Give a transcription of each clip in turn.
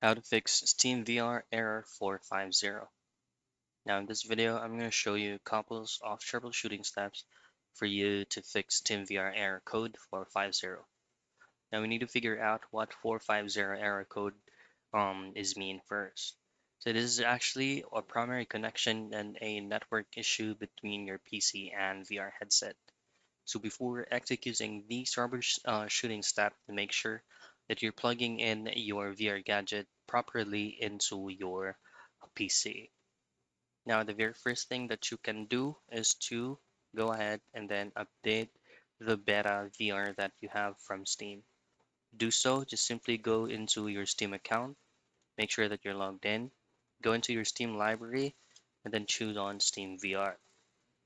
How to fix SteamVR error 450. Now in this video, I'm going to show you couples of troubleshooting steps for you to fix SteamVR error code 450. Now we need to figure out what 450 error code is mean first. So this is actually a primary connection and a network issue between your PC and VR headset. So before executing these troubleshooting steps, to make sure that you're plugging in your VR gadget properly into your PC. Now, the very first thing that you can do is to go ahead and then update the beta VR that you have from Steam. Do so, just simply go into your Steam account, make sure that you're logged in, go into your Steam library, and then choose on Steam VR.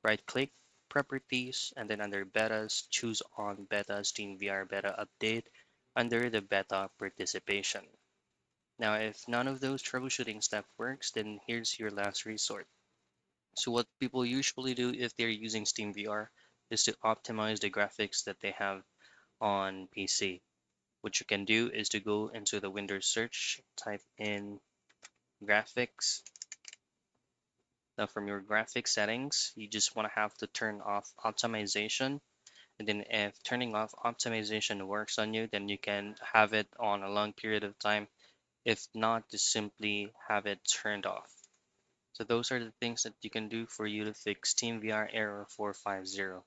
Right click, properties, and then under betas, choose on beta SteamVR beta update under the beta participation. Now, if none of those troubleshooting steps works, then here's your last resort. So what people usually do if they're using SteamVR is to optimize the graphics that they have on PC. What you can do is to go into the Windows search, type in graphics. Now from your graphic settings, you just want to have to turn off optimization. And then if turning off optimization works on you, then you can have it on a long period of time. If not, just simply have it turned off. So those are the things that you can do for you to fix SteamVR error 450.